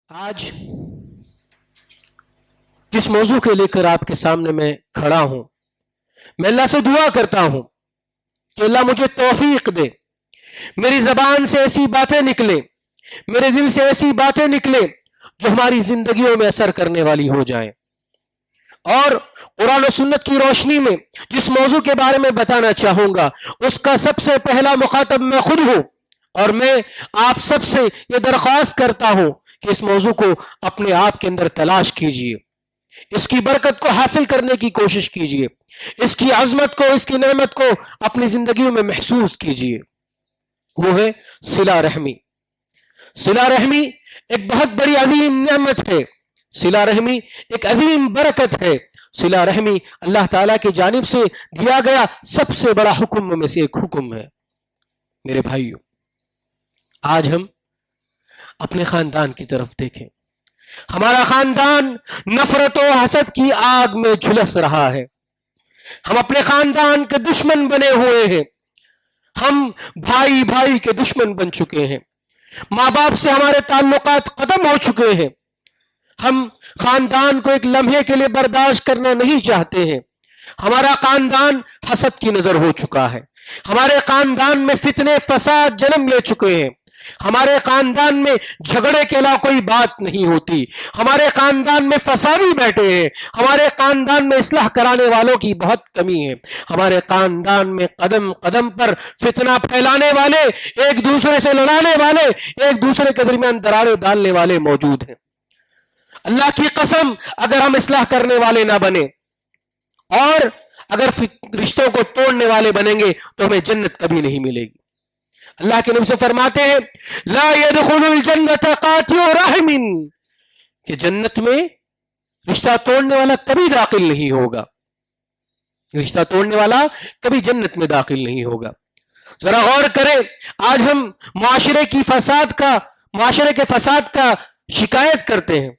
آج جس موضوع کے لے کر آپ کے سامنے میں کھڑا ہوں، میں اللہ سے دعا کرتا ہوں کہ اللہ مجھے توفیق دے، میری زبان سے ایسی باتیں نکلے، میرے دل سے ایسی باتیں نکلے جو ہماری زندگیوں میں اثر کرنے والی ہو جائیں، اور قرآن و سنت کی روشنی میں جس موضوع کے بارے میں بتانا چاہوں گا اس کا سب سے پہلا مخاطب میں خود ہوں، اور میں آپ سب سے یہ درخواست کرتا ہوں کہ اس موضوع کو اپنے آپ کے اندر تلاش کیجئے، اس کی برکت کو حاصل کرنے کی کوشش کیجئے، اس کی عظمت کو، اس کی نعمت کو اپنی زندگیوں میں محسوس کیجئے۔ وہ ہے صلہ رحمی۔ صلہ رحمی ایک بہت بڑی عظیم نعمت ہے، صلہ رحمی ایک عظیم برکت ہے، صلہ رحمی اللہ تعالیٰ کی جانب سے دیا گیا سب سے بڑا حکم میں سے ایک حکم ہے۔ میرے بھائیو، آج ہم اپنے خاندان کی طرف دیکھیں۔ ہمارا خاندان نفرت و حسد کی آگ میں جھلس رہا ہے، ہم اپنے خاندان کے دشمن بنے ہوئے ہیں، ہم بھائی بھائی کے دشمن بن چکے ہیں، ماں باپ سے ہمارے تعلقات ختم ہو چکے ہیں، ہم خاندان کو ایک لمحے کے لیے برداشت کرنا نہیں چاہتے ہیں، ہمارا خاندان حسد کی نظر ہو چکا ہے، ہمارے خاندان میں فتنے فساد جنم لے چکے ہیں، ہمارے خاندان میں جھگڑے کے علاوہ کوئی بات نہیں ہوتی، ہمارے خاندان میں فسادی بیٹھے ہیں، ہمارے خاندان میں اصلاح کرانے والوں کی بہت کمی ہے، ہمارے خاندان میں قدم قدم پر فتنہ پھیلانے والے، ایک دوسرے سے لڑانے والے، ایک دوسرے کے درمیان دراریں ڈالنے والے موجود ہیں۔ اللہ کی قسم، اگر ہم اصلاح کرنے والے نہ بنے اور اگر رشتوں کو توڑنے والے بنیں گے تو ہمیں جنت کبھی نہیں ملے گی۔ اللہ کے نبی سے فرماتے ہیں لا يدخل الجنت قاطع رحم، کہ جنت میں رشتہ توڑنے والا کبھی داخل نہیں ہوگا، رشتہ توڑنے والا کبھی جنت میں داخل نہیں ہوگا۔ ذرا غور کریں، آج ہم معاشرے کے فساد کا شکایت کرتے ہیں،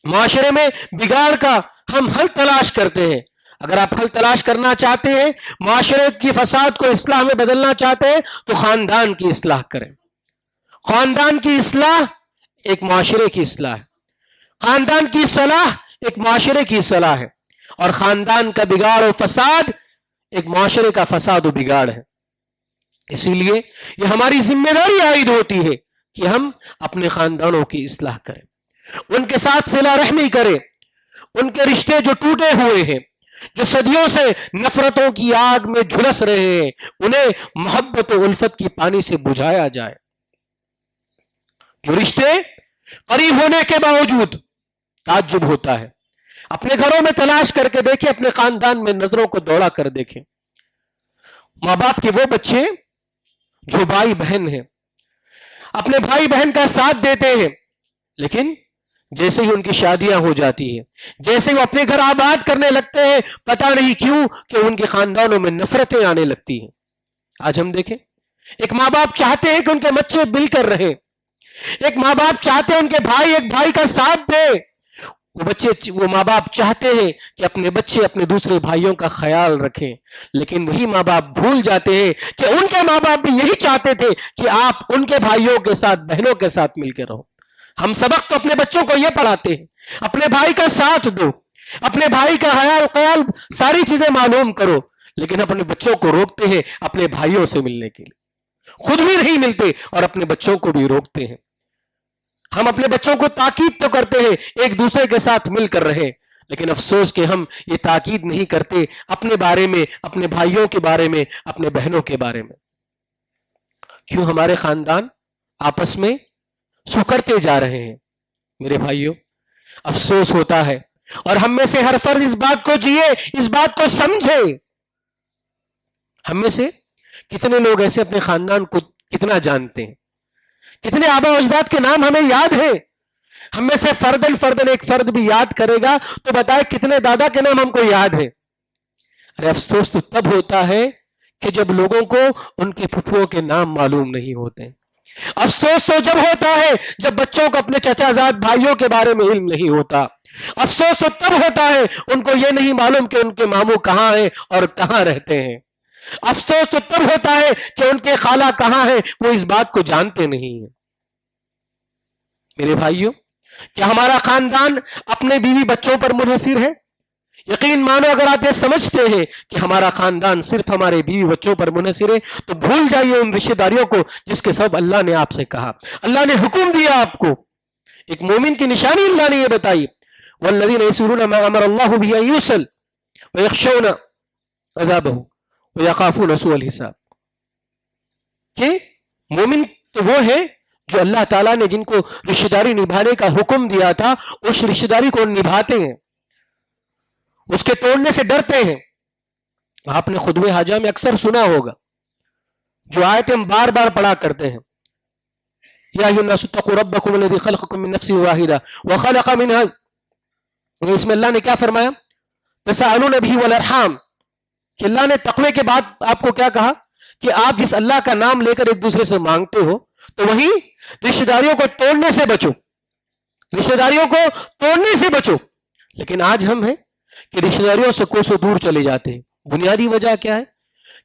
معاشرے میں بگاڑ کا ہم حل تلاش کرتے ہیں۔ اگر آپ حل تلاش کرنا چاہتے ہیں، معاشرے کی فساد کو اصلاح میں بدلنا چاہتے ہیں تو خاندان کی اصلاح کریں۔ خاندان کی اصلاح ایک معاشرے کی اصلاح ہے، خاندان کی صلاح ایک معاشرے کی صلاح ہے، اور خاندان کا بگاڑ و فساد ایک معاشرے کا فساد و بگاڑ ہے۔ اسی لیے یہ ہماری ذمہ داری عائد ہوتی ہے کہ ہم اپنے خاندانوں کی اصلاح کریں، ان کے ساتھ صلہ رحمی کریں، ان کے رشتے جو ٹوٹے ہوئے ہیں، جو صدیوں سے نفرتوں کی آگ میں جھلس رہے ہیں، انہیں محبت و الفت کی پانی سے بجھایا جائے۔ جو رشتے قریب ہونے کے باوجود تعجب ہوتا ہے، اپنے گھروں میں تلاش کر کے دیکھیں، اپنے خاندان میں نظروں کو دوڑا کر دیکھیں، ماں باپ کے وہ بچے جو بھائی بہن ہیں، اپنے بھائی بہن کا ساتھ دیتے ہیں، لیکن جیسے ہی ان کی شادیاں ہو جاتی ہیں، جیسے وہ اپنے گھر آباد کرنے لگتے ہیں، پتہ نہیں کیوں کہ ان کے خاندانوں میں نفرتیں آنے لگتی ہیں۔ آج ہم دیکھیں، ایک ماں باپ چاہتے ہیں کہ ان کے بچے مل کر رہیں، ایک ماں باپ چاہتے ہیں ان کے بھائی ایک بھائی کا ساتھ دے، وہ ماں باپ چاہتے ہیں کہ اپنے بچے اپنے دوسرے بھائیوں کا خیال رکھیں، لیکن وہی ماں باپ بھول جاتے ہیں کہ ان کے ماں باپ بھی یہی چاہتے تھے کہ آپ ان کے بھائیوں کے ساتھ، بہنوں کے ساتھ مل کے رہو۔ ہم سبق تو اپنے بچوں کو یہ پڑھاتے ہیں، اپنے بھائی کا ساتھ دو، اپنے بھائی کا خیال ساری چیزیں معلوم کرو، لیکن اپنے بچوں کو روکتے ہیں اپنے بھائیوں سے ملنے کے لیے، خود بھی نہیں ملتے اور اپنے بچوں کو بھی روکتے ہیں۔ ہم اپنے بچوں کو تاکید تو کرتے ہیں ایک دوسرے کے ساتھ مل کر رہے، لیکن افسوس کہ ہم یہ تاکید نہیں کرتے اپنے بارے میں، اپنے بھائیوں کے بارے میں، اپنے بہنوں کے بارے میں۔ کیوں ہمارے خاندان آپس میں سکڑتے جا رہے ہیں؟ میرے بھائیوں، افسوس ہوتا ہے، اور ہم میں سے ہر فرد اس بات کو جیے، اس بات کو سمجھے۔ ہم میں سے کتنے لوگ ایسے اپنے خاندان کو کتنا جانتے ہیں؟ کتنے آبا و اجداد کے نام ہمیں یاد ہیں؟ ہم میں سے فردن ایک فرد بھی یاد کرے گا تو بتائے کتنے دادا کے نام ہم کو یاد ہے؟ ارے افسوس تو تب ہوتا ہے کہ جب لوگوں کو ان کے پھپھوؤں کے نام معلوم نہیں ہوتے۔ افسوس تو جب ہوتا ہے جب بچوں کو اپنے چچا زاد بھائیوں کے بارے میں علم نہیں ہوتا۔ افسوس تو تب ہوتا ہے ان کو یہ نہیں معلوم کہ ان کے ماموں کہاں ہیں اور کہاں رہتے ہیں۔ افسوس تو تب ہوتا ہے کہ ان کے خالہ کہاں ہیں، وہ اس بات کو جانتے نہیں ہیں۔ میرے بھائیوں، کیا ہمارا خاندان اپنے بیوی بچوں پر منحصر ہے؟ یقین مانو اگر آپ یہ سمجھتے ہیں کہ ہمارا خاندان صرف ہمارے بیوی بچوں پر منحصر ہے تو بھول جائیے ان رشتہ داریوں کو جس کے سبب اللہ نے آپ سے کہا، اللہ نے حکم دیا آپ کو۔ ایک مومن کی نشانی اللہ نے یہ بتائی، والذین یصلون ما امر اللہ به ان یوصل ویخشون عذابہ ویخافون سوء الحساب، کہ مومن تو وہ ہے جو اللہ تعالیٰ نے جن کو رشتہ داری نبھانے کا حکم دیا تھا اس رشتہ داری کو نبھاتے ہیں، اس کے توڑنے سے ڈرتے ہیں۔ آپ نے خطبہ حاجہ میں اکثر سنا ہوگا جو آیت ہم بار بار پڑھا کرتے ہیں، یا ایھا الناس اتقوا ربکم الذی خلقکم من نفس واحدہ وخلق منها، اس میں اللہ نے کیا فرمایا؟ تساءلون به والارحام، کہ اللہ نے تقوی کے بعد آپ کو کیا کہا کہ آپ جس اللہ کا نام لے کر ایک دوسرے سے مانگتے ہو تو وہی رشتہ داریوں کو توڑنے سے بچو، رشتہ داریوں کو توڑنے سے بچو۔ لیکن آج ہم ہیں کہ رشتہ داریوں سے کوسوں دور چلے جاتے ہیں۔ بنیادی وجہ کیا ہے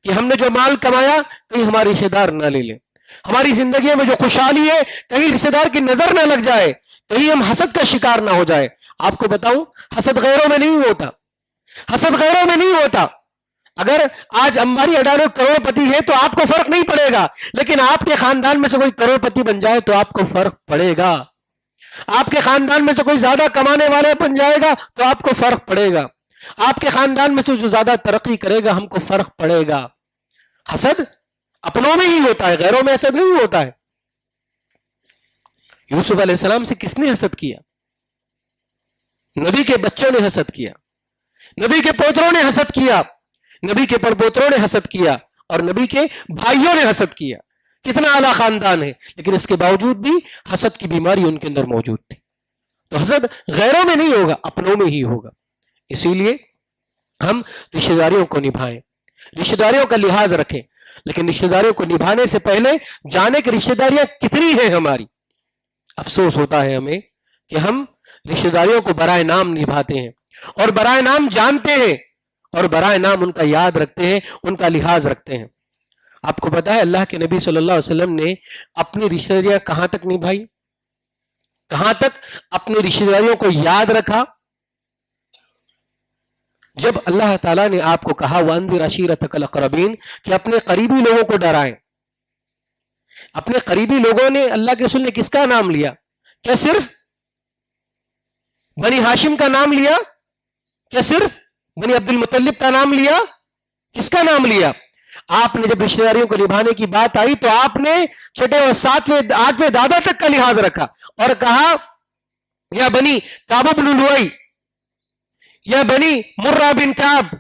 کہ ہم نے جو مال کمایا کہیں ہمارے رشتہ دار نہ لے لیں، ہماری زندگی میں جو خوشحالی ہے کہیں رشتہ دار کی نظر نہ لگ جائے، کہیں ہم حسد کا شکار نہ ہو جائے۔ آپ کو بتاؤں حسد غیروں میں نہیں ہوتا، حسد غیروں میں نہیں ہوتا۔ اگر آج امبانی اڈانی کروڑ پتی ہے تو آپ کو فرق نہیں پڑے گا، لیکن آپ کے خاندان میں سے کوئی کروڑ پتی بن جائے تو آپ کو فرق پڑے گا، آپ کے خاندان میں سے کوئی زیادہ کمانے والے بن جائے گا تو آپ کو فرق پڑے گا، آپ کے خاندان میں سے جو زیادہ ترقی کرے گا ہم کو فرق پڑے گا۔ حسد اپنوں میں ہی ہوتا ہے، غیروں میں حسد نہیں ہوتا ہے۔ یوسف علیہ السلام سے کس نے حسد کیا؟ نبی کے بچوں نے حسد کیا، نبی کے پوتروں نے حسد کیا، نبی کے پڑپوتروں نے حسد کیا، اور نبی کے بھائیوں نے حسد کیا۔ کتنا اعلیٰ خاندان ہے، لیکن اس کے باوجود بھی حسد کی بیماری ان کے اندر موجود تھی۔ تو حسد غیروں میں نہیں ہوگا، اپنوں میں ہی ہوگا۔ اسی لیے ہم رشتہ داریوں کو نبھائیں، رشتہ داریوں کا لحاظ رکھیں، لیکن رشتہ داریوں کو نبھانے سے پہلے جانے کہ رشتہ داریاں کتنی ہیں ہماری۔ افسوس ہوتا ہے ہمیں کہ ہم رشتہ داریوں کو برائے نام نبھاتے ہیں، اور برائے نام جانتے ہیں، اور برائے نام ان کا یاد رکھتے ہیں، ان کا لحاظ رکھتے ہیں۔ آپ کو پتا ہے اللہ کے نبی صلی اللہ علیہ وسلم نے اپنی رشتہ داریاں کہاں تک نبھائی، کہاں تک اپنی رشتہ داریوں کو یاد رکھا؟ جب اللہ تعالیٰ نے آپ کو کہا وَأَنذِرْ عَشِيرَتَكَ الْأَقْرَبِينَ کہ اپنے قریبی لوگوں کو ڈرائیں، اپنے قریبی لوگوں نے اللہ کے رسول نے کس کا نام لیا؟ کیا صرف بنی ہاشم کا نام لیا؟ کیا صرف بنی عبد المطلب کا نام لیا؟ کس کا نام لیا؟ آپ نے جب رشتہ داریوں کو نبھانے کی بات آئی تو آپ نے چھٹے اور ساتویں آٹھویں دادا تک کا لحاظ رکھا اور کہا یا بنی کعب بن لؤی، یا بنی مرہ بن کعب،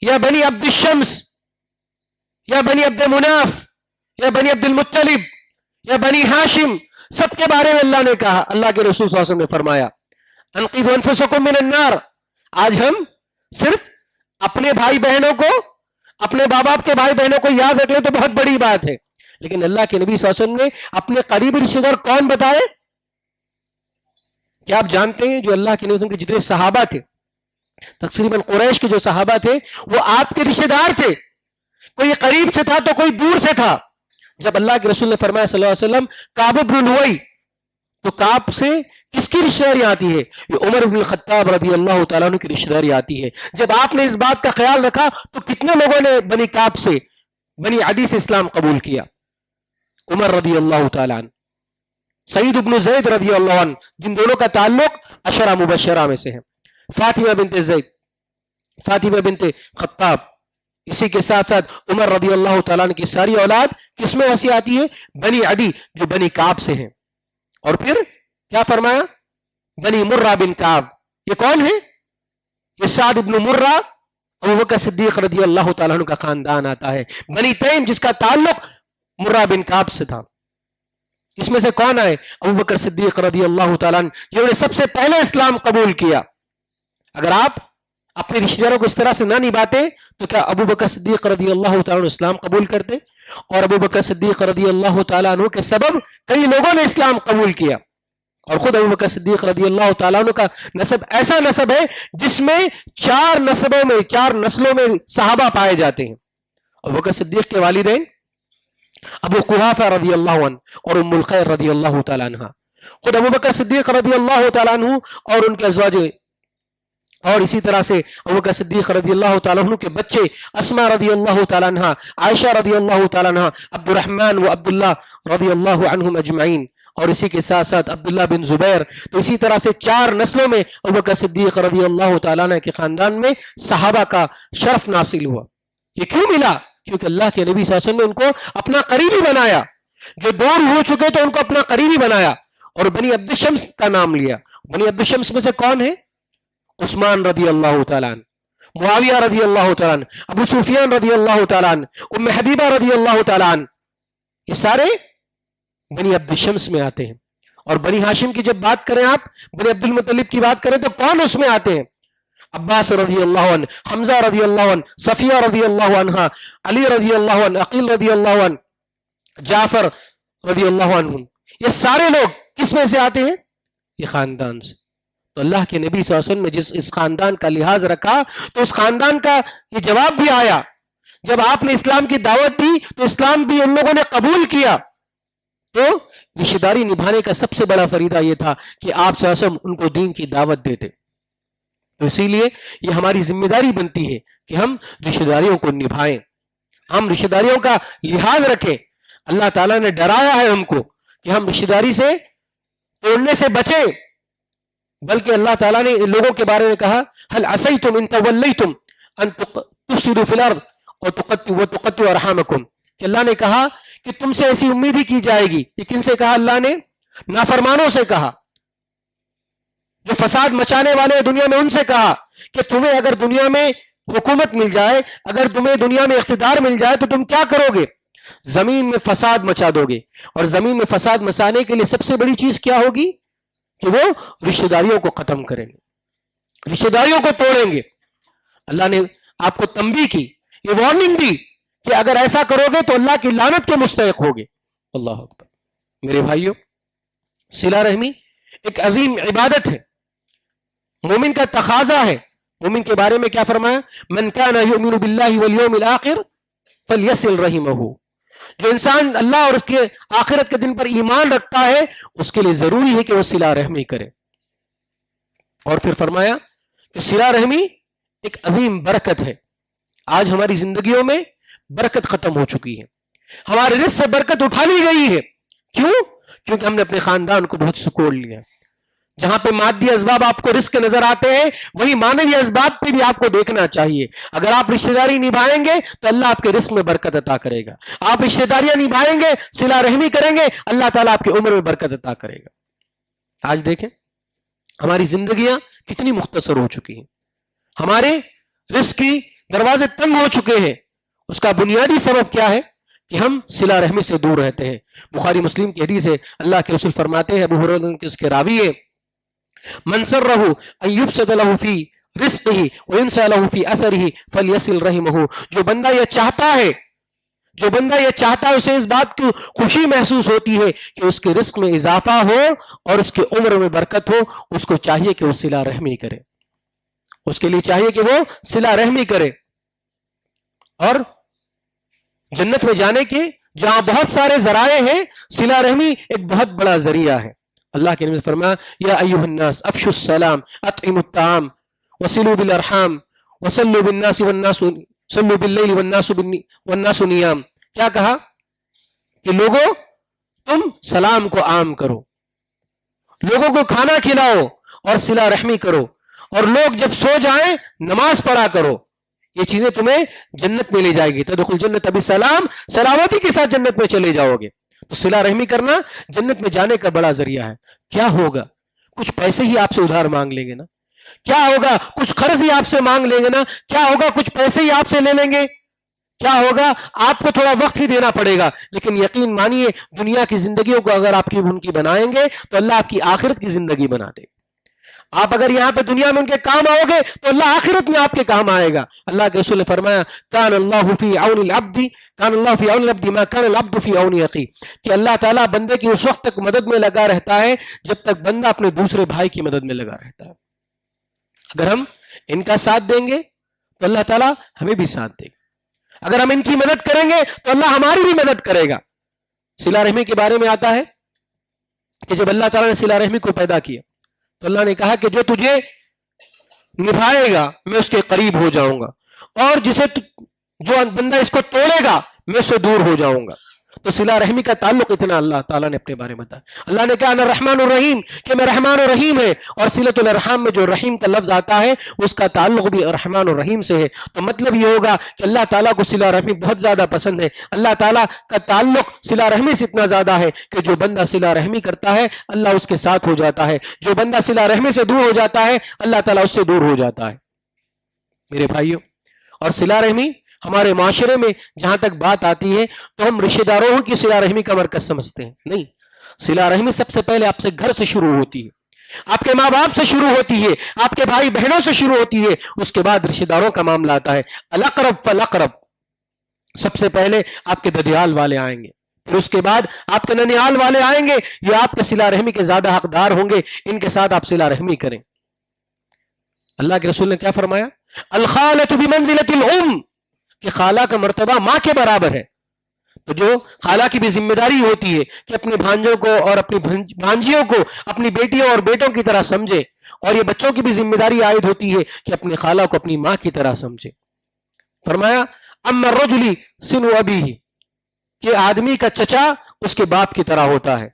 یا بنی عبد الشمس، یا بنی عبد مناف، یا بنی عبد المطلب، یا بنی ہاشم، سب کے بارے میں اللہ نے کہا۔ اللہ کے رسول صلی اللہ علیہ وسلم نے فرمایا انقذوا انفسکم من النار۔ آج ہم صرف اپنے بھائی بہنوں کو، اپنے باپ باپ کے بھائی بہنوں کو یاد رکھ لیں تو بہت بڑی بات ہے، لیکن اللہ کے نبی صلی اللہ علیہ وسلم نے اپنے قریبی رشتہ دار کون بتائے؟ کیا آپ جانتے ہیں جو اللہ کے نبی صلی اللہ علیہ وسلم کے جتنے صحابہ تھے، تقریباً قریش کے جو صحابہ تھے وہ آپ کے رشتہ دار تھے، کوئی قریب سے تھا تو کوئی دور سے تھا۔ جب اللہ کے رسول نے فرمایا صلی اللہ علیہ وسلم کعب بن لؤی، تو کعب سے کس کی رشتہ داری آتی ہے؟ یہ عمر بن الخطاب رضی اللہ تعالیٰ عنہ کی رشتہ داری آتی ہے۔ جب آپ نے اس بات کا خیال رکھا تو کتنے لوگوں نے بنی کعب سے، بنی عدی سے اسلام قبول کیا؟ عمر رضی اللہ تعالیٰ عنہ، سعید بن زید رضی اللہ عنہ، جن دونوں کا تعلق عشرہ مبشرہ میں سے ہے، فاطمہ بنت زید، فاطمہ بنت خطاب، اسی کے ساتھ ساتھ عمر رضی اللہ تعالیٰ عنہ کی ساری اولاد کس میں ایسی آتی ہے؟ بنی عدی جو بنی کعب سے ہیں۔ اور پھر کیا فرمایا؟ بنی مرہ بن کعب، یہ کون ہے؟ یہ سعد بن مرہ، ابوبکر صدیق رضی اللہ تعالیٰ عنہ کا خاندان آتا ہے۔ بنی تیم جس کا تعلق مرہ بن کعب سے تھا، اس میں سے کون آئے؟ ابوبکر صدیق رضی اللہ تعالیٰ عنہ، جنہوں نے سب سے پہلے اسلام قبول کیا۔ اگر آپ اپنے رشتہ داروں کو اس طرح سے نہ نبھاتے تو کیا ابوبکر صدیق رضی اللہ تعالیٰ عنہ اسلام قبول کرتے؟ اور ابوبکر صدیق رضی اللہ تعالیٰ عنہ کے سبب کئی لوگوں نے اسلام قبول کیا، اور خود ابوبکر صدیق رضی اللہ تعالیٰ عنہ کا نسب ایسا نسب ہے جس میں 4 نسبوں میں، 4 نسلوں میں صحابہ پائے جاتے ہیں۔ ابوبکر صدیق کے والدین ابو قحافہ رضی اللہ عنہ اور ام الخیر رضی اللہ تعالیٰ عنہ، خود ابو بکر صدیق رضی اللہ تعالیٰ عنہ اور ان کے ازواج، اور اسی طرح سے ابو بکر صدیق رضی اللہ تعالیٰ عنہ کے بچے اسما رضی اللہ تعالیٰ عنہ، عائشہ رضی اللہ تعالیٰ عنہ، عبد الرحمن و عبداللہ رضی اللہ عنہم اجمعین، اور اسی کے ساتھ ساتھ عبداللہ بن زبیر. تو اسی طرح سے 4 نسلوں میں ابو بکر صدیق رضی اللہ تعالیٰ عنہ کے خاندان میں صحابہ کا شرف ناصل ہوا. یہ کیوں ملا؟ کیونکہ اللہ کے نبی صلی اللہ علیہ وسلم نے ان کو اپنا قریبی بنایا. جو دور ہو چکے تو ان کو اپنا قریبی بنایا اور بنی عبد الشمس کا نام لیا. بنی عبد الشمس میں سے کون ہے؟ عثمان رضی اللہ تعالیٰ عنہ، معاویہ رضی اللہ تعالیٰ عنہ، ابو سفیان رضی اللہ تعالیٰ عنہ، ام حبیبہ رضی اللہ تعالیٰ عنہ. یہ سارے بنی عبد الشمس میں آتے ہیں. اور بنی ہاشم کی جب بات کریں، آپ بنی عبد المطلب کی بات کریں تو کون اس میں آتے ہیں؟ عباس رضی اللہ عنہ، حمزہ رضی اللہ عنہ، صفیہ رضی اللہ عنہ، علی رضی اللہ عنہ، عقیل رضی اللہ عنہ، جعفر رضی اللہ عنہ. یہ سارے لوگ کس میں سے آتے ہیں؟ یہ خاندان سے. تو اللہ کے نبی صلی اللہ علیہ وسلم نے جس اس خاندان کا لحاظ رکھا تو اس خاندان کا یہ جواب بھی آیا. جب آپ نے اسلام کی دعوت دی تو اسلام بھی ان لوگوں نے قبول کیا. تو رشتہ داری نبھانے کا سب سے بڑا فریضہ یہ تھا کہ آپ صلی اللہ علیہ وسلم ان کو دین کی دعوت دیتے. تو اسی لیے یہ ہماری ذمہ داری بنتی ہے کہ ہم رشتہ داریوں کو نبھائیں، ہم رشتہ داریوں کا لحاظ رکھیں. اللہ تعالیٰ نے ڈرایا ہے ہم کو کہ ہم رشتہ داری سے توڑنے سے بچیں، بلکہ اللہ تعالیٰ نے ان لوگوں کے بارے میں کہا هل عصیتم ان تولیتم ان تفسدوا فی الارض وتقطعوا ارحامکم، کہ اللہ نے کہا کہ تم سے ایسی امید ہی کی جائے گی. یہ کن سے کہا؟ اللہ نے نافرمانوں سے کہا، جو فساد مچانے والے دنیا میں، ان سے کہا کہ تمہیں اگر دنیا میں حکومت مل جائے، اگر تمہیں دنیا میں اقتدار مل جائے تو تم کیا کرو گے؟ زمین میں فساد مچا دو گے. اور زمین میں فساد مچانے کے لیے سب سے بڑی چیز کیا ہوگی؟ کہ وہ رشتہ داریوں کو ختم کریں گے، رشتہ داریوں کو توڑیں گے. اللہ نے آپ کو تنبیہ کی، یہ وارننگ دی کہ اگر ایسا کرو گے تو اللہ کی لعنت کے مستحق ہوگے. اللہ اکبر. میرے بھائیوں، صلہ رحمی ایک عظیم عبادت ہے، مومن کا تقاضا ہے. مومن کے بارے میں کیا فرمایا؟ من کان یؤمن باللہ والیوم الآخر فلیصل رحمہ. جو انسان اللہ اور اس کے آخرت کے دن پر ایمان رکھتا ہے اس کے لیے ضروری ہے کہ وہ صلہ رحمی کرے. اور پھر فرمایا کہ صلہ رحمی ایک عظیم برکت ہے. آج ہماری زندگیوں میں برکت ختم ہو چکی ہے، ہمارے رزق سے برکت اٹھا لی گئی ہے. کیوں؟ کیونکہ ہم نے اپنے خاندان کو بہت سکوڑ لیا. جہاں پہ مادی اسباب آپ کو رزق نظر آتے ہیں وہی مانوی اسباب پہ بھی آپ کو دیکھنا چاہیے. اگر آپ رشتہ داری نبھائیں گے تو اللہ آپ کے رزق میں برکت عطا کرے گا. آپ رشتہ داریاں نبھائیں گے، صلہ رحمی کریں گے، اللہ تعالیٰ آپ کی عمر میں برکت عطا کرے گا. آج دیکھیں ہماری زندگیاں کتنی مختصر ہو چکی ہیں، ہمارے رزق کی دروازے تنگ ہو چکے ہیں. اس کا بنیادی سبب کیا ہے؟ کہ ہم صلہ رحمی سے دور رہتے ہیں. بخاری مسلم کی حدیث ہے، اللہ کے رسول فرماتے ہیں، ابو ہریرہ اس کے راوی ہے، من سرہ ان یبسط له فی رزقہ وینسى له فی اثرہ فلیصل رحمہ. جو بندہ یہ چاہتا ہے اسے اس بات کی خوشی محسوس ہوتی ہے کہ اس کے رزق میں اضافہ ہو اور اس کے عمر میں برکت ہو، اس کو چاہیے کہ وہ صلہ رحمی کرے. اس کے لیے چاہیے کہ وہ صلہ رحمی کرے. اور جنت میں جانے کے جہاں بہت سارے ذرائع ہیں، صلہ رحمی ایک بہت بڑا ذریعہ ہے. اللہ کے نبی نے فرمایا یا ایھا الناس افشوا السلام اطعموا الطعام وصلوا بالارحام وصلوا بالناس والناس صلوا باللیل والناس نیام. کیا کہا؟ کہ لوگوں تم سلام کو عام کرو، لوگوں کو کھانا کھلاؤ اور صلہ رحمی کرو، اور لوگ جب سو جائیں نماز پڑھا کرو. یہ چیزیں تمہیں جنت میں لے جائے گی. تدخل جنت بسلام، سلامتی کے ساتھ جنت میں چلے جاؤ گے. تو صلہ رحمی کرنا جنت میں جانے کا بڑا ذریعہ ہے. کیا ہوگا؟ کچھ پیسے ہی آپ سے ادھار مانگ لیں گے نا. کیا ہوگا؟ کچھ قرض ہی آپ سے مانگ لیں گے نا. کیا ہوگا؟ کچھ پیسے ہی آپ سے لے لیں گے. کیا ہوگا؟ آپ کو تھوڑا وقت ہی دینا پڑے گا. لیکن یقین مانیے دنیا کی زندگیوں کو اگر آپ کی ان کی بنائیں گے تو اللہ آپ کی آخرت کی زندگی بنا دے گا. آپ اگر یہاں پہ دنیا میں ان کے کام آؤ گے تو اللہ آخرت میں آپ کے کام آئے گا. اللہ کے رسول نے فرمایا کان اللہ فی عون العبد ما کان العبد فی عون اخیہ، کہ اللہ تعالیٰ بندے کی اس وقت تک مدد میں لگا رہتا ہے جب تک بندہ اپنے دوسرے بھائی کی مدد میں لگا رہتا ہے. اگر ہم ان کا ساتھ دیں گے تو اللہ تعالیٰ ہمیں بھی ساتھ دے گا. اگر ہم ان کی مدد کریں گے تو اللہ ہماری بھی مدد کرے گا. صلہ رحمی کے بارے میں آتا ہے کہ جب اللہ تعالیٰ نے صلہ رحمی کو پیدا کیا تو اللہ نے کہا کہ جو تجھے نبھائے گا میں اس کے قریب ہو جاؤں گا، اور جو بندہ اس کو توڑے گا میں اس سے دور ہو جاؤں گا۔ تو صلہ رحمی کا تعلق اتنا اللہ تعالیٰ نے اپنے بارے میں بتایا۔ اللہ نے کہا انا الرحمن الرحیم، کہ میں رحمان الرحیم ہے، اور صلۃ الارحام میں جو رحیم کا لفظ آتا ہے اس کا تعلق بھی رحمان الرحیم سے ہے۔ تو مطلب یہ ہوگا کہ اللہ تعالیٰ کو صلہ رحمی بہت زیادہ پسند ہے۔ اللہ تعالیٰ کا تعلق صلہ رحمی سے اتنا زیادہ ہے کہ جو بندہ صلہ رحمی کرتا ہے اللہ اس کے ساتھ ہو جاتا ہے، جو بندہ صلہ رحمی سے دور ہو جاتا ہے اللہ تعالیٰ اس سے دور ہو جاتا ہے۔ میرے بھائیوں، اور صلہ رحمی ہمارے معاشرے میں جہاں تک بات آتی ہے تو ہم رشتہ داروں کی صلہ رحمی کا مرکز سمجھتے ہیں، نہیں، صلہ رحمی سب سے پہلے آپ سے گھر سے شروع ہوتی ہے، آپ کے ماں باپ سے شروع ہوتی ہے، آپ کے بھائی بہنوں سے شروع ہوتی ہے، اس کے بعد رشتہ داروں کا معاملہ آتا ہے۔ الاقرب فالاقرب، سب سے پہلے آپ کے ددیال والے آئیں گے، پھر اس کے بعد آپ کے ننیال والے آئیں گے، یہ آپ کے صلہ رحمی کے زیادہ حقدار ہوں گے، ان کے ساتھ آپ صلہ رحمی کریں۔ اللہ کے رسول نے کیا فرمایا؟ الخالۃ بمنزلۃ الام، کہ خالہ کا مرتبہ ماں کے برابر ہے۔ تو جو خالہ کی بھی ذمہ داری ہوتی ہے کہ اپنے بھانجوں کو اور اپنی بھانجیوں کو اپنی بیٹیوں اور بیٹوں کی طرح سمجھے، اور یہ بچوں کی بھی ذمہ داری عائد ہوتی ہے کہ اپنی خالہ کو اپنی ماں کی طرح سمجھے۔ فرمایا اما الرجل سن ابیہ، کہ آدمی کا چچا اس کے باپ کی طرح ہوتا ہے۔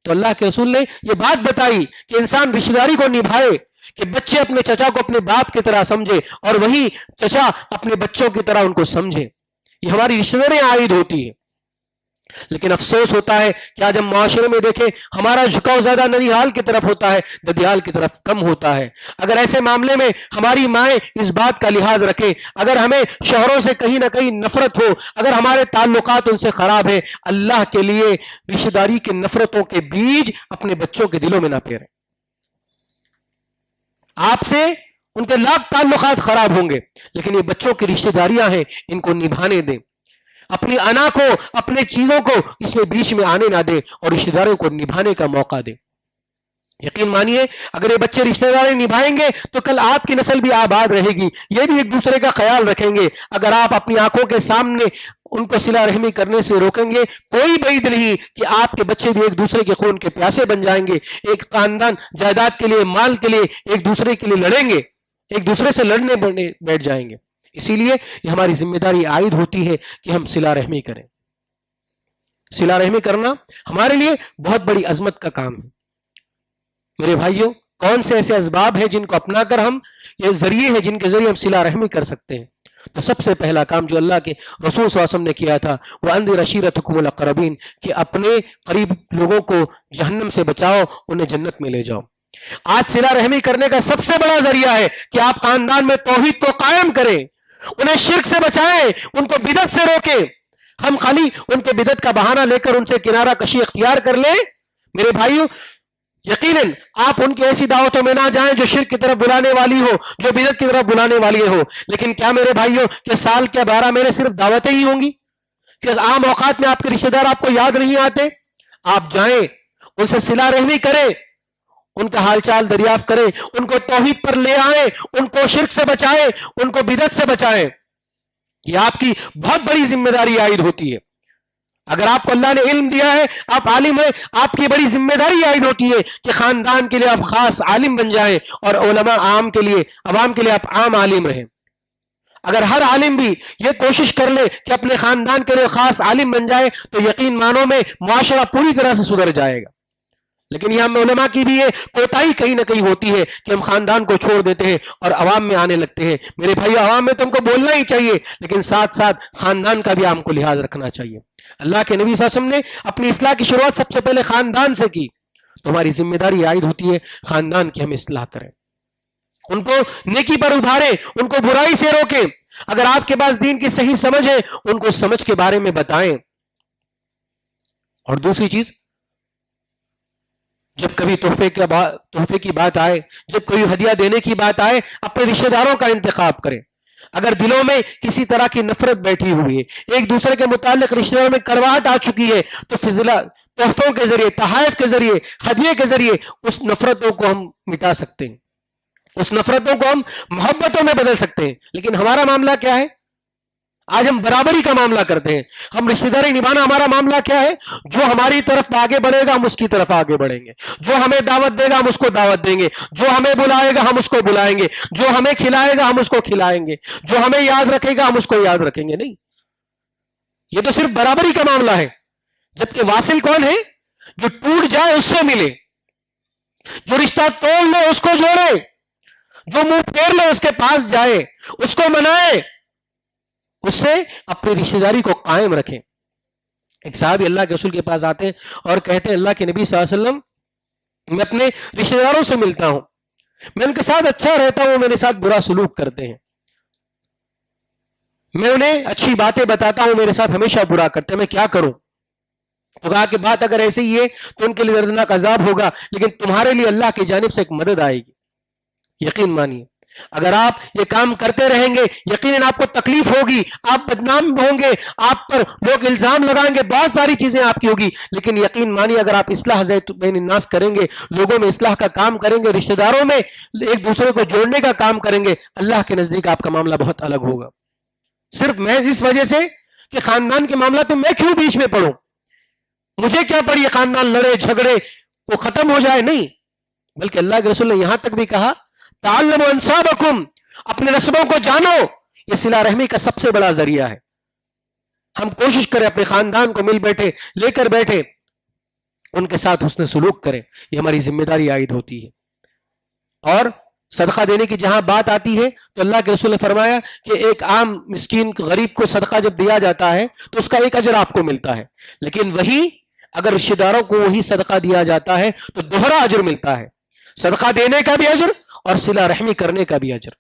تو اللہ کے رسول نے یہ بات بتائی کہ انسان رشتہ داری کو نبھائے، کہ بچے اپنے چچا کو اپنے باپ کی طرح سمجھے اور وہی چچا اپنے بچوں کی طرح ان کو سمجھے، یہ ہماری رشتہ داری عائد ہوتی ہے۔ لیکن افسوس ہوتا ہے کہ آج ہم معاشرے میں دیکھیں ہمارا جھکاؤ زیادہ ننیال کی طرف ہوتا ہے، ددیال کی طرف کم ہوتا ہے۔ اگر ایسے معاملے میں ہماری مائیں اس بات کا لحاظ رکھیں، اگر ہمیں شوہروں سے کہیں نہ کہیں نفرت ہو، اگر ہمارے تعلقات ان سے خراب ہیں، اللہ کے لیے رشتہ داری کی نفرتوں کے بیج اپنے بچوں کے دلوں میں نہ پیریں۔ آپ سے ان کے لاکھ تعلقات خراب ہوں گے، لیکن یہ بچوں کی رشتہ داریاں ہیں، ان کو نبھانے دیں، اپنی انا کو اپنے چیزوں کو اس میں بیچ میں آنے نہ دیں، اور رشتہ داروں کو نبھانے کا موقع دیں۔ یقین مانیے اگر یہ بچے رشتہ داری نبھائیں گے تو کل آپ کی نسل بھی آباد رہے گی، یہ بھی ایک دوسرے کا خیال رکھیں گے۔ اگر آپ اپنی آنکھوں کے سامنے ان کو صلہ رحمی کرنے سے روکیں گے، کوئی بعید نہیں کہ آپ کے بچے بھی ایک دوسرے کے خون کے پیاسے بن جائیں گے، ایک خاندان جائیداد کے لیے، مال کے لیے ایک دوسرے کے لیے لڑیں گے، ایک دوسرے سے لڑنے بیٹھ جائیں گے۔ اسی لیے یہ ہماری ذمہ داری عائد ہوتی ہے کہ ہم صلہ رحمی کریں۔ صلہ رحمی کرنا ہمارے لیے بہت بڑی عظمت کا کام ہے۔ میرے بھائیوں، کون سے ایسے اسباب ہیں جن کو اپنا کر ہم، یہ ذریعے ہیں جن کے ذریعے ہم صلہ رحمی کر سکتے ہیں؟ تو سب سے پہلا کام جو اللہ کے رسول صلی اللہ علیہ وسلم نے کیا تھا وہ انذر عشیرتکم الاقربین، کہ اپنے قریب لوگوں کو جہنم سے بچاؤ، انہیں جنت میں لے جاؤ۔ آج صلہ رحمی کرنے کا سب سے بڑا ذریعہ ہے کہ آپ خاندان میں توحید کو قائم کریں، انہیں شرک سے بچائیں، ان کو بدعت سے روکیں۔ ہم خالی ان کے بدعت کا بہانہ لے کر ان سے کنارہ کشی اختیار کر لیں، میرے بھائیوں یقیناً آپ ان کی ایسی دعوتوں میں نہ جائیں جو شرک کی طرف بلانے والی ہو، جو بدعت کی طرف بلانے والی ہو۔ لیکن کیا میرے بھائیوں کہ سال کے 12 مہینے صرف دعوتیں ہی ہوں گی؟ کہ عام اوقات میں آپ کے رشتہ دار آپ کو یاد نہیں آتے؟ آپ جائیں، ان سے صلہ رحمی کریں، ان کا حال چال دریافت کریں، ان کو توحید پر لے آئیں، ان کو شرک سے بچائیں، ان کو بدعت سے بچائیں۔ یہ آپ کی بہت بڑی ذمہ داری عائد ہوتی ہے۔ اگر آپ کو اللہ نے علم دیا ہے، آپ عالم ہیں، آپ کی بڑی ذمہ داری عائد ہوتی ہے کہ خاندان کے لیے آپ خاص عالم بن جائیں، اور علماء عام کے لیے، عوام کے لیے آپ عام عالم رہیں۔ اگر ہر عالم بھی یہ کوشش کر لے کہ اپنے خاندان کے لیے خاص عالم بن جائے تو یقین مانو میں معاشرہ پوری طرح سے سدھر جائے گا۔ لیکن یہاں میں علماء کی بھی یہ کوتاہی کہیں نہ کہیں ہوتی ہے کہ ہم خاندان کو چھوڑ دیتے ہیں اور عوام میں آنے لگتے ہیں۔ میرے بھائی، عوام میں تم کو بولنا ہی چاہیے، لیکن ساتھ ساتھ خاندان کا بھی ہم کو لحاظ رکھنا چاہیے۔ اللہ کے نبی صلی اللہ علیہ وسلم نے اپنی اصلاح کی شروعات سب سے پہلے خاندان سے کی، تو ہماری ذمہ داری عائد ہوتی ہے خاندان کی ہم اصلاح کریں، ان کو نیکی پر ابھاریں، ان کو برائی سے روکیں۔ اگر آپ کے پاس دین کی صحیح سمجھ ہے ان کو سمجھ کے بارے میں بتائیں۔ اور دوسری چیز، جب کبھی تحفے کی بات آئے، جب کوئی ہدیہ دینے کی بات آئے، اپنے رشتہ داروں کا انتخاب کریں۔ اگر دلوں میں کسی طرح کی نفرت بیٹھی ہوئی ہے، ایک دوسرے کے متعلق رشتہ داروں میں کڑواہٹ آ چکی ہے، تو فضلہ تحفوں کے ذریعے، تحائف کے ذریعے، ہدیے کے ذریعے اس نفرتوں کو ہم مٹا سکتے ہیں، اس نفرتوں کو ہم محبتوں میں بدل سکتے ہیں۔ لیکن ہمارا معاملہ کیا ہے؟ آج ہم برابری کا معاملہ کرتے ہیں. ہم رشتہ داری نبھانا ہمارا معاملہ کیا ہے؟ جو ہماری طرف آگے بڑھے گا ہم اس کی طرف آگے بڑھیں گے, جو ہمیں دعوت دے گا ہم اس کو دعوت دیں گے, جو ہمیں بلائے گا ہم اس کو بلائیں گے, جو ہمیں کھلائے گا ہم اس کو کھلائیں گے, جو ہمیں یاد رکھے گا ہم اس کو یاد رکھیں گے. نہیں, یہ تو صرف برابری کا معاملہ ہے. جبکہ واصل کون ہے؟ جو ٹوٹ جائے اس سے ملے, جو رشتہ توڑ لے اس کو جوڑے, جو منہ پھیر لے اس کے پاس جائے, اس کو منائے, اس سے اپنی رشتہ داری کو قائم رکھیں. ایک صحابی اللہ کے رسول کے پاس آتے ہیں اور کہتے ہیں اللہ کے نبی صلی اللہ علیہ وسلم, میں اپنے رشتہ داروں سے ملتا ہوں, میں ان کے ساتھ اچھا رہتا ہوں, وہ میرے ساتھ برا سلوک کرتے ہیں. میں انہیں اچھی باتیں بتاتا ہوں, میرے ساتھ ہمیشہ برا کرتے ہیں, میں کیا کروں؟ تو کہا کہ بات اگر ایسی ہی ہے تو ان کے لیے دردناک عذاب ہوگا, لیکن تمہارے لیے اللہ کی جانب سے ایک مدد آئے گی. یقین مانیے, اگر آپ یہ کام کرتے رہیں گے یقیناً آپ کو تکلیف ہوگی, آپ بدنام ہوں گے, آپ پر لوگ الزام لگائیں گے, بہت ساری چیزیں آپ کی ہوگی, لیکن یقین مانیے اگر آپ اصلاح بین الناس کریں گے, لوگوں میں اصلاح کا کام کریں گے, رشتہ داروں میں ایک دوسرے کو جوڑنے کا کام کریں گے, اللہ کے نزدیک آپ کا معاملہ بہت الگ ہوگا. صرف میں اس وجہ سے کہ خاندان کے معاملات میں میں کیوں بیچ میں پڑوں, مجھے کیا پڑی خاندان لڑے جھگڑے وہ ختم ہو جائے؟ نہیں, بلکہ اللہ کے رسول نے یہاں تک بھی کہا تعلموا انسابکم, اپنے نسبوں کو جانو, یہ صلہ رحمی کا سب سے بڑا ذریعہ ہے. ہم کوشش کریں اپنے خاندان کو مل بیٹھے لے کر بیٹھے, ان کے ساتھ حسن سلوک کریں, یہ ہماری ذمہ داری عائد ہوتی ہے. اور صدقہ دینے کی جہاں بات آتی ہے تو اللہ کے رسول نے فرمایا کہ ایک عام مسکین غریب کو صدقہ جب دیا جاتا ہے تو اس کا ایک اجر آپ کو ملتا ہے, لیکن وہی اگر رشتہ داروں کو وہی صدقہ دیا جاتا ہے تو دوہرا اجر ملتا ہے, صدقہ دینے کا بھی اجر اور صلہ رحمی کرنے کا بھی اجر.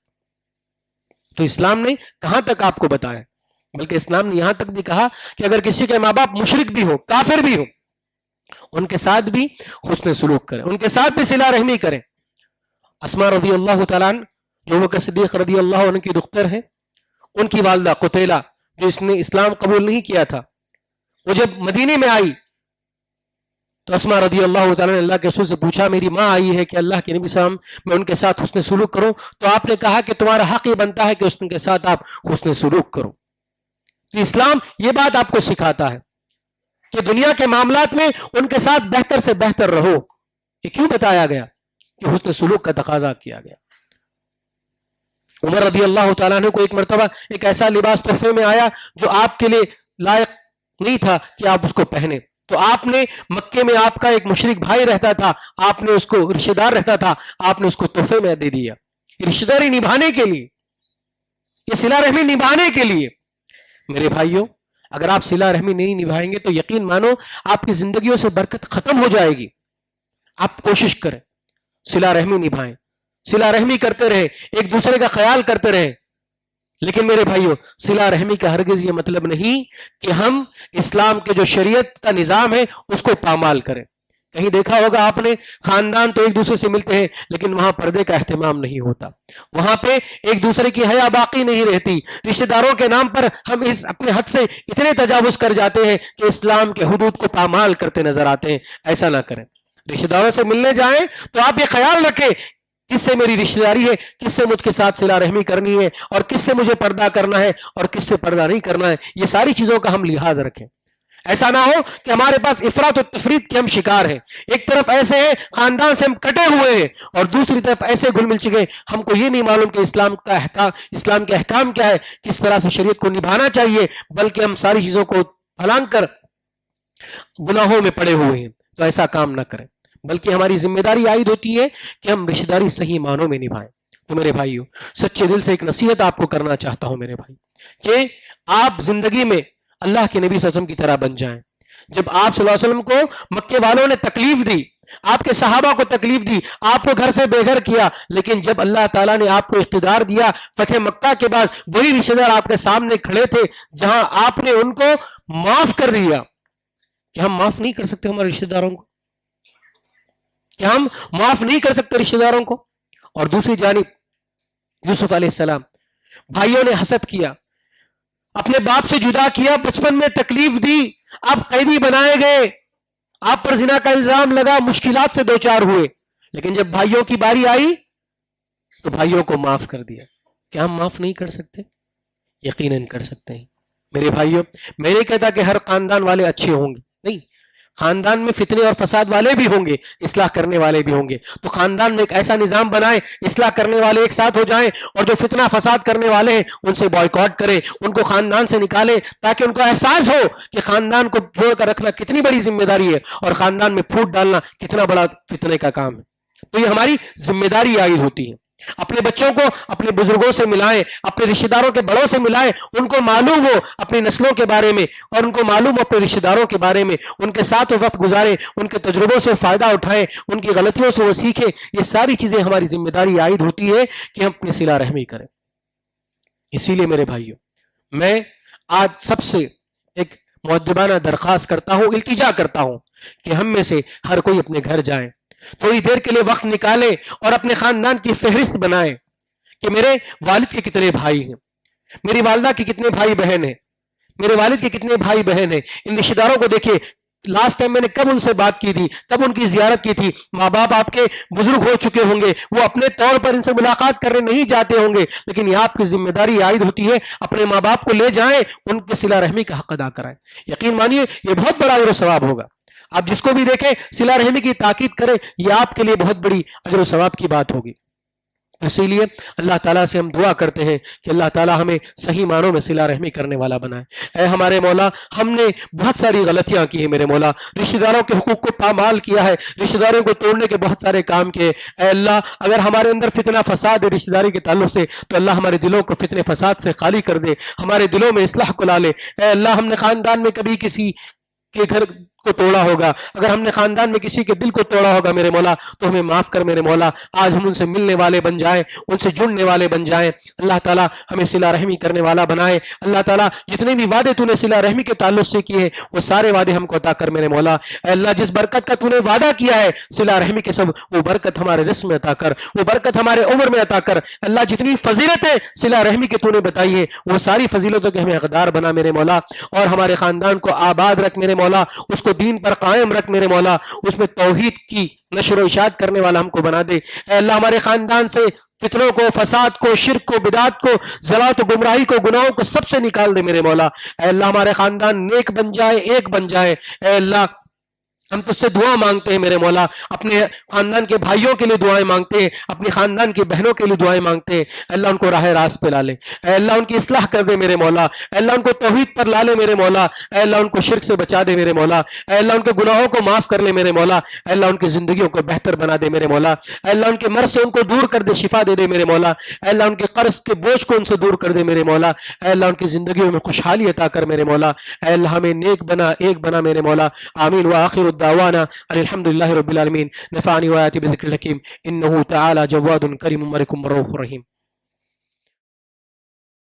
تو اسلام نے کہاں تک آپ کو بتایا, بلکہ اسلام نے یہاں تک بھی کہا کہ اگر کسی کے ماں باپ مشرک بھی ہو, کافر بھی ہو, ان کے ساتھ بھی حسن سلوک کریں, ان کے ساتھ بھی صلہ رحمی کریں. اسماء رضی اللہ تعالیٰ عنہ جو بکر صدیق رضی اللہ عنہ کی دختر ہے, ان کی والدہ قتیلہ جو اس نے اسلام قبول نہیں کیا تھا, وہ جب مدینے میں آئی تو اسماء رضی اللہ تعالیٰ نے اللہ کے رسول سے پوچھا میری ماں آئی ہے کہ اللہ کے نبی صلی اللہ علیہ وسلم میں ان کے ساتھ حسن سلوک کروں, تو آپ نے کہا کہ تمہارا حق یہ بنتا ہے کہ اس کے ساتھ آپ حسن سلوک کرو. تو اسلام یہ بات آپ کو سکھاتا ہے کہ دنیا کے معاملات میں ان کے ساتھ بہتر سے بہتر رہو. یہ کیوں بتایا گیا؟ کہ حسن سلوک کا تقاضا کیا گیا. عمر رضی اللہ تعالیٰ عنہ کو ایک مرتبہ ایک ایسا لباس تحفے میں آیا جو آپ کے لیے لائق نہیں تھا کہ آپ اس کو پہنے, تو آپ نے مکے میں آپ کا ایک مشرک بھائی رہتا تھا, آپ نے اس کو رشتہ دار رہتا تھا, آپ نے اس کو تحفے میں دے دیا. یہ رشتہ داری نبھانے کے لیے, یہ صلہ رحمی نبھانے کے لیے. میرے بھائیوں, اگر آپ صلہ رحمی نہیں نبھائیں گے تو یقین مانو آپ کی زندگیوں سے برکت ختم ہو جائے گی. آپ کوشش کریں صلہ رحمی نبھائیں, صلہ رحمی کرتے رہیں, ایک دوسرے کا خیال کرتے رہیں. لیکن میرے بھائیوں, صلہ رحمی کا ہرگز یہ مطلب نہیں کہ ہم اسلام کے جو شریعت کا نظام ہے اس کو پامال کریں. کہیں دیکھا ہوگا آپ نے, خاندان تو ایک دوسرے سے ملتے ہیں لیکن وہاں پردے کا اہتمام نہیں ہوتا, وہاں پہ ایک دوسرے کی حیا باقی نہیں رہتی. رشتہ داروں کے نام پر ہم اپنے حد سے اتنے تجاوز کر جاتے ہیں کہ اسلام کے حدود کو پامال کرتے نظر آتے ہیں. ایسا نہ کریں. رشتہ داروں سے ملنے جائیں تو آپ یہ خیال رکھیں کس سے میری رشتہ داری ہے, کس سے مجھ کے ساتھ صلہ رحمی کرنی ہے, اور کس سے مجھے پردہ کرنا ہے اور کس سے پردہ نہیں کرنا ہے. یہ ساری چیزوں کا ہم لحاظ رکھیں. ایسا نہ ہو کہ ہمارے پاس افراط و تفریط کے ہم شکار ہیں. ایک طرف ایسے ہیں خاندان سے ہم کٹے ہوئے ہیں, اور دوسری طرف ایسے گل مل چکے ہم کو یہ نہیں معلوم کہ اسلام کے احکام کیا ہے, کس طرح سے شریعت کو نبھانا چاہیے, بلکہ ہم ساری چیزوں کو پھلانگ کر گناہوں میں پڑے ہوئے ہیں. تو ایسا کام نہ کریں, بلکہ ہماری ذمہ داری عائد ہوتی ہے کہ ہم رشتہ داری صحیح معنوں میں نبھائیں. تو میرے بھائیو, سچے دل سے ایک نصیحت آپ کو کرنا چاہتا ہوں میرے بھائی, کہ آپ زندگی میں اللہ کے نبی صلی اللہ علیہ وسلم کی طرح بن جائیں. جب آپ صلی اللہ علیہ وسلم کو مکے والوں نے تکلیف دی, آپ کے صحابہ کو تکلیف دی, آپ کو گھر سے بے گھر کیا, لیکن جب اللہ تعالیٰ نے آپ کو اقتدار دیا فتح مکہ کے بعد, وہی رشتہ دار آپ کے سامنے کھڑے تھے جہاں آپ نے ان کو معاف کر دیا. کہ ہم معاف نہیں کر سکتے ہمارے رشتہ داروں کو؟ کیا ہم معاف نہیں کر سکتے رشتہ داروں کو؟ اور دوسری جانب یوسف علیہ السلام, بھائیوں نے حسد کیا, اپنے باپ سے جدا کیا, بچپن میں تکلیف دی, آپ قیدی بنائے گئے, آپ پر زنا کا الزام لگا, مشکلات سے دوچار ہوئے, لیکن جب بھائیوں کی باری آئی تو بھائیوں کو معاف کر دیا. کیا ہم معاف نہیں کر سکتے؟ یقیناً کر سکتے ہیں. میرے بھائیوں، میں نہیں کہتا کہ ہر خاندان والے اچھے ہوں گے، نہیں، خاندان میں فتنے اور فساد والے بھی ہوں گے، اصلاح کرنے والے بھی ہوں گے. تو خاندان میں ایک ایسا نظام بنائیں، اصلاح کرنے والے ایک ساتھ ہو جائیں، اور جو فتنہ فساد کرنے والے ہیں ان سے بائیکاٹ کریں، ان کو خاندان سے نکالیں، تاکہ ان کو احساس ہو کہ خاندان کو جوڑ کر رکھنا کتنی بڑی ذمہ داری ہے، اور خاندان میں پھوٹ ڈالنا کتنا بڑا فتنے کا کام ہے. تو یہ ہماری ذمہ داری عائد ہوتی ہے. اپنے بچوں کو اپنے بزرگوں سے ملائیں، اپنے رشتہ داروں کے بڑوں سے ملائیں، ان کو معلوم ہو اپنی نسلوں کے بارے میں، اور ان کو معلوم ہو اپنے رشتہ داروں کے بارے میں، ان کے ساتھ وقت گزاریں، ان کے تجربوں سے فائدہ اٹھائیں، ان کی غلطیوں سے وہ سیکھیں. یہ ساری چیزیں ہماری ذمہ داری عائد ہوتی ہے کہ ہم اپنی صلہ رحمی کریں. اسی لیے میرے بھائیوں، میں آج سب سے ایک مؤدبانہ درخواست کرتا ہوں، التجا کرتا ہوں کہ ہم میں سے ہر کوئی اپنے گھر جائیں، تھوڑی دیر کے لیے وقت نکالیں اور اپنے خاندان کی فہرست بنائیں کہ میرے والد کے کتنے بھائی ہیں، میری والدہ کے کتنے بھائی بہن ہیں، میرے والد کے کتنے بھائی بہن ہیں. ان رشتہ داروں کو دیکھیے، لاسٹ ٹائم میں نے کب ان سے بات کی تھی، کب ان کی زیارت کی تھی. ماں باپ آپ کے بزرگ ہو چکے ہوں گے، وہ اپنے طور پر ان سے ملاقات کرنے نہیں جاتے ہوں گے، لیکن یہ آپ کی ذمہ داری عائد ہوتی ہے، اپنے ماں باپ کو لے جائیں، ان کے صلہ رحمی کا حق ادا کرائیں. یقین مانیے یہ بہت بڑا اجر و ثواب ہوگا. آپ جس کو بھی دیکھیں صلہ رحمی کی تاکید کریں، یہ آپ کے لیے بہت بڑی اجر و ثواب کی بات ہوگی. اسی لیے اللہ تعالیٰ سے ہم دعا کرتے ہیں کہ اللہ تعالیٰ ہمیں صحیح معنوں میں صلہ رحمی کرنے والا بنائے. اے ہمارے مولا، ہم نے بہت ساری غلطیاں کی ہیں میرے مولا، رشتہ داروں کے حقوق کو پامال کیا ہے، رشتہ داروں کو توڑنے کے بہت سارے کام کیے. اے اللہ، اگر ہمارے اندر فتنہ فساد ہے رشتہ داری کے تعلق سے، تو اللہ ہمارے دلوں کو فتنے فساد سے خالی کر دے، ہمارے دلوں میں اصلاح کو لا لے. اے اللہ، ہم نے خاندان میں کبھی کسی کے گھر کو توڑا ہوگا، اگر ہم نے خاندان میں کسی کے دل کو توڑا ہوگا میرے مولا، تو ہمیں معاف کر میرے مولا. آج ہم ان سے ملنے والے بن جائیں، ان سے جڑنے والے بن جائیں. اللہ تعالیٰ ہمیں صلہ رحمی کرنے والا بنائے. اللہ تعالیٰ جتنے بھی وعدے تو نے صلہ رحمی کے تعلق سے کیے، وہ سارے وعدے ہم کو عطا کر میرے مولا. اے اللہ، جس برکت کا تو نے وعدہ کیا ہے صلہ رحمی کے، سب وہ برکت ہمارے رزق میں عطا کر، وہ برکت ہمارے عمر میں عطا کر. اللہ، جتنی فضیلتیں صلہ رحمی کے تو نے بتائی ہے، وہ ساری فضیلتوں کے ہمیں حقدار بنا میرے مولا، اور ہمارے خاندان کو آباد رکھ میرے مولا، اس کو دین پر قائم رکھ میرے مولا، اس میں توحید کی نشر و اشاعت کرنے والا ہم کو بنا دے. اے اللہ، ہمارے خاندان سے فتنوں کو، فساد کو، شرک کو، بدعات کو، ضلالت و گمراہی کو، گناہوں کو سب سے نکال دے میرے مولا. اے اللہ، ہمارے خاندان نیک بن جائے، ایک بن جائے. اے اللہ، ہم تجھ سے دعا مانگتے ہیں میرے مولا، اپنے خاندان کے بھائیوں کے لیے دعائیں مانگتے ہیں، اپنی خاندان کی بہنوں کے لیے دعائیں مانگتے ہیں. اللہ ان کو راہ راست پہ لا لے. اے اللہ، ان کی اصلاح کر دے میرے مولا. اے اللہ، ان کو توحید پر لا لے میرے مولا. اے اللہ، ان کو شرک سے بچا دے میرے مولا. اے اللہ، ان کے گناہوں کو معاف کر لے میرے مولا. اے اللہ، ان کی زندگیوں کو بہتر بنا دے میرے مولا. اے اللہ، ان کے مرض سے ان کو دور کر دے، شفا دے دے میرے مولا. اے اللہ، ان کے قرض کے بوجھ کو ان سے دور کر دے میرے مولا. اے اللہ، ان کی زندگیوں میں خوشحالی عطا کر میرے مولا. اے اللہ، ہمیں نیک بنا، ایک بنا میرے مولا. آمین. وآخر الدعوانا الحمد لله رب العالمين. نفعني وآياتي بذكر الحكيم إنه تعالى جواد كريم ملك رؤوف رحيم.